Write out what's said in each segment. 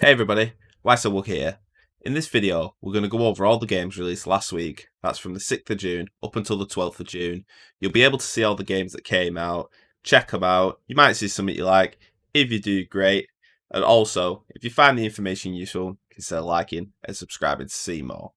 Hey everybody, Warlock here. In this video, we're going to go over all the games released last week. That's from the 6th of June up until the 12th of June. You'll be able to see all the games that came out, check them out. You might see something you like. If you do, great. And also, if you find the information useful, consider liking and subscribing to see more.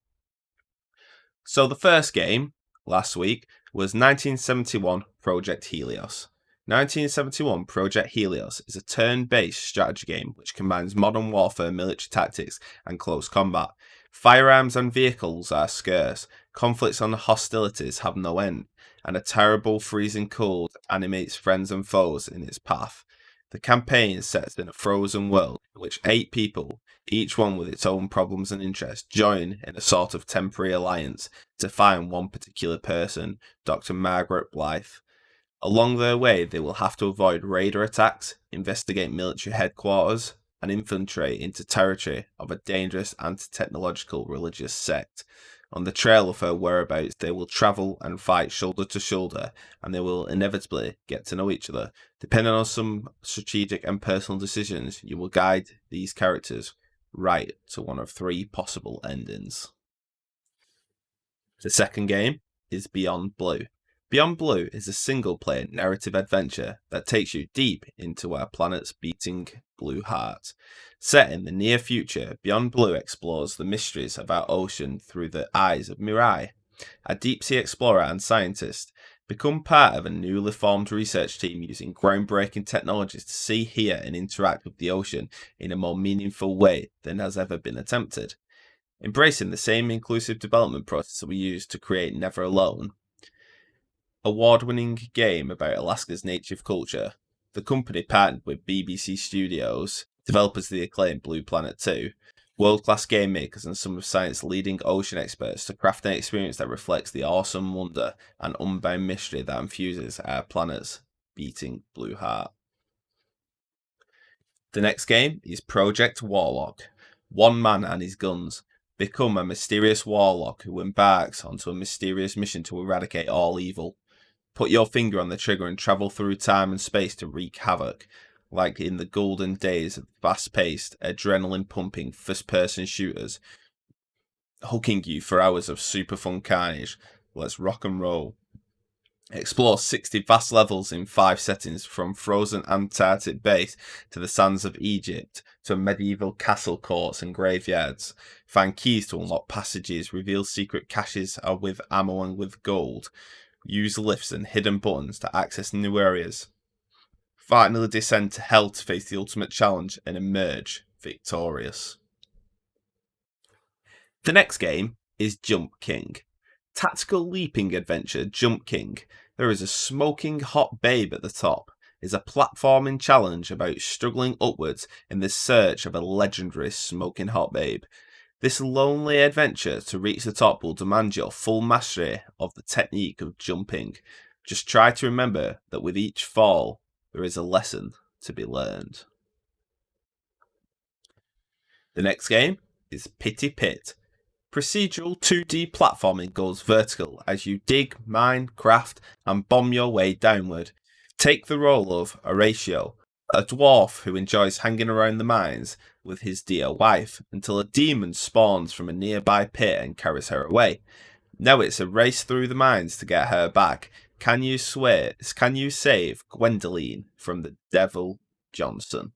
So the first game last week was 1971 Project Helios. 1971 Project Helios is a turn-based strategy game which combines modern warfare military tactics and close combat. Firearms and vehicles are scarce, conflicts and hostilities have no end, and a terrible freezing cold animates friends and foes in its path. The campaign sets in a frozen world in which 8 people, each one with its own problems and interests, join in a sort of temporary alliance to find one particular person, Dr. Margaret Blythe. Along their way, they will have to avoid raider attacks, investigate military headquarters, and infiltrate into territory of a dangerous anti-technological religious sect. On the trail of her whereabouts, they will travel and fight shoulder to shoulder, and they will inevitably get to know each other. Depending on some strategic and personal decisions, you will guide these characters right to one of 3 possible endings. The second game is Beyond Blue. Beyond Blue is a single-player narrative adventure that takes you deep into our planet's beating blue heart. Set in the near future, Beyond Blue explores the mysteries of our ocean through the eyes of Mirai, a deep-sea explorer and scientist. Become part of a newly formed research team using groundbreaking technologies to see, hear, and interact with the ocean in a more meaningful way than has ever been attempted. Embracing the same inclusive development process that we used to create Never Alone, award-winning game about Alaska's native culture, the company partnered with BBC Studios, developers of the acclaimed Blue Planet 2, world-class game makers and some of science's leading ocean experts to craft an experience that reflects the awesome wonder and unbound mystery that infuses our planet's beating blue heart. The next game is Project Warlock. One man and his guns become a mysterious warlock who embarks onto a mysterious mission to eradicate all evil. Put your finger on the trigger and travel through time and space to wreak havoc, like in the golden days of fast-paced, adrenaline-pumping first-person shooters, hooking you for hours of super fun carnage. Let's rock and roll. Explore 60 vast levels in 5 settings, from frozen Antarctic base to the sands of Egypt to medieval castle courts and graveyards. Find keys to unlock passages, reveal secret caches with ammo and with gold. Use lifts and hidden buttons to access new areas. Finally descend to hell to face the ultimate challenge and emerge victorious. The next game is Jump King. Tactical leaping adventure Jump King. There is a smoking hot babe at the top. Is a platforming challenge about struggling upwards in the search of a legendary smoking hot babe. This lonely adventure to reach the top will demand your full mastery of the technique of jumping. Just try to remember that with each fall, there is a lesson to be learned. The next game is Pity Pit. Procedural 2D platforming goes vertical as you dig, mine, craft, and bomb your way downward. Take the role of Horatio, a dwarf who enjoys hanging around the mines with his dear wife until a demon spawns from a nearby pit and carries her away. Now it's a race through the mines to get her back. Can you save Gwendoline from the Devil Johnson?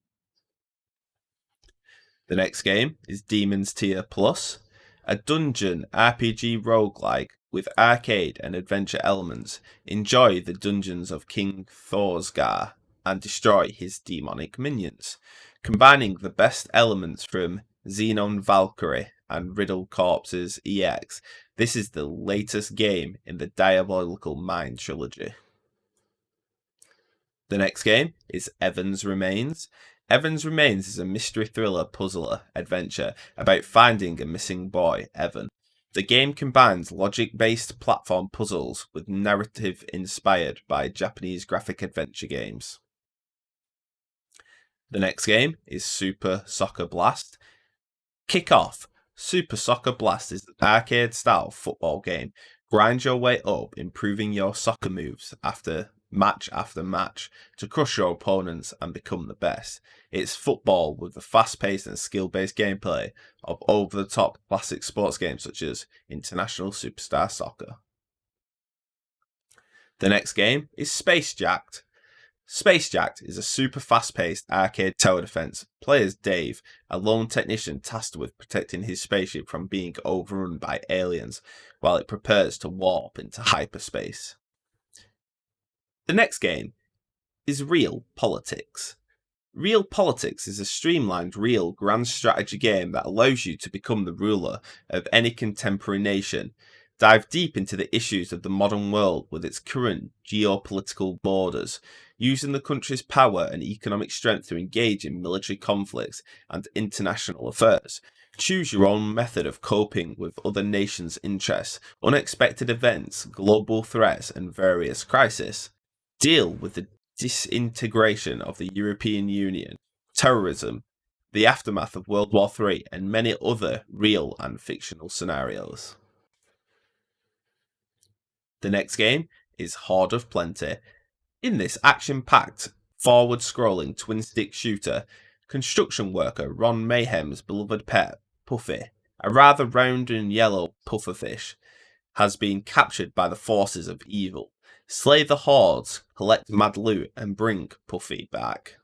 The next game is Demon's Tier Plus, a dungeon RPG roguelike with arcade and adventure elements. Enjoy the dungeons of King Thorsgar and destroy his demonic minions, combining the best elements from Xenon Valkyrie and Riddle Corpse's EX. This is the latest game in the Diabolical Mind trilogy. The next game is Evans Remains. Evans Remains is a mystery thriller puzzler adventure about finding a missing boy, Evan. The game combines logic-based platform puzzles with narrative inspired by Japanese graphic adventure games. The next game is Super Soccer Blast. Kick off. Super Soccer Blast is an arcade-style football game. Grind your way up, improving your soccer moves after match after match, to crush your opponents and become the best. It's football with the fast-paced and skill-based gameplay of over-the-top classic sports games such as International Superstar Soccer. The next game is Space Jacked. Space Jacked is a super fast-paced arcade tower defense. Play as Dave, a lone technician tasked with protecting his spaceship from being overrun by aliens while it prepares to warp into hyperspace. The next game is Realpolitiks. Realpolitiks is a streamlined, real, grand strategy game that allows you to become the ruler of any contemporary nation. Dive deep into the issues of the modern world with its current geopolitical borders, using the country's power and economic strength to engage in military conflicts and international affairs. Choose your own method of coping with other nations' interests, unexpected events, global threats, and various crises. Deal with the disintegration of the European Union, terrorism, the aftermath of World War III, and many other real and fictional scenarios. The next game is Horde of Plenty. In this action-packed, forward-scrolling twin-stick shooter, construction worker Ron Mayhem's beloved pet, Puffy, a rather round and yellow pufferfish, has been captured by the forces of evil. Slay the hordes, collect mad loot, and bring Puffy back.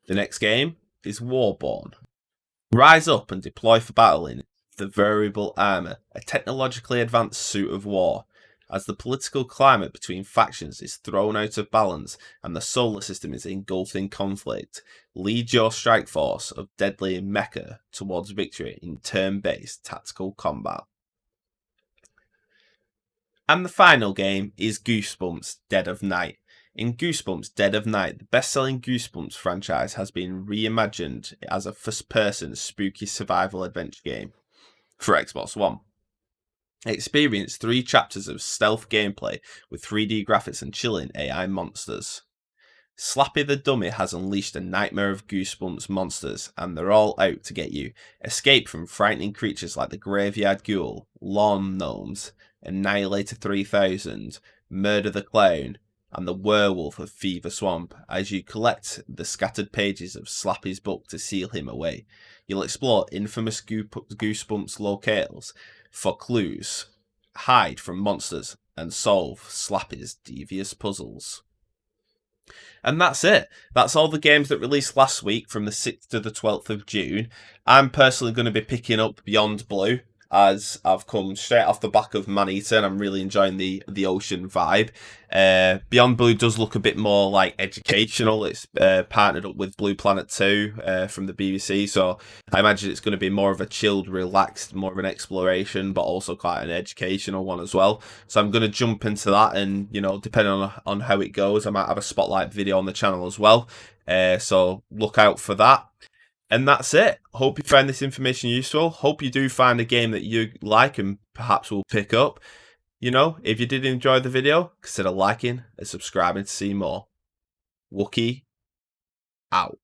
The next game is Warborn. Rise up and deploy for battle in the Variable Armour, a technologically advanced suit of war. As the political climate between factions is thrown out of balance and the solar system is engulfed in conflict, lead your strike force of deadly mecha towards victory in turn-based tactical combat. And the final game is Goosebumps Dead of Night. In Goosebumps Dead of Night, the best-selling Goosebumps franchise has been reimagined as a first-person spooky survival adventure game for Xbox One. Experience 3 chapters of stealth gameplay with 3D graphics and chilling AI monsters. Slappy the Dummy has unleashed a nightmare of Goosebumps monsters, and they're all out to get you. Escape from frightening creatures like the Graveyard Ghoul, Lawn Gnomes, Annihilator 3000, Murder the Clown, and the Werewolf of Fever Swamp as you collect the scattered pages of Slappy's book to seal him away. You'll explore infamous Goosebumps locales for clues, hide from monsters, and solve Slappy's devious puzzles. And that's it. That's all the games that released last week from the 6th to the 12th of June. I'm personally going to be picking up Beyond Blue, as I've come straight off the back of Man-Eater and I'm really enjoying the ocean vibe. Beyond Blue does look a bit more like educational. It's partnered up with Blue Planet 2 from the BBC, so I imagine it's going to be more of a chilled, relaxed, more of an exploration, but also quite an educational one as well. So I'm going to jump into that, and depending on how it goes, I might have a spotlight video on the channel as well. So look out for that. And that's it. Hope you found this information useful. Hope you do find a game that you like and perhaps will pick up. If you did enjoy the video, consider liking and subscribing to see more. Wookie out.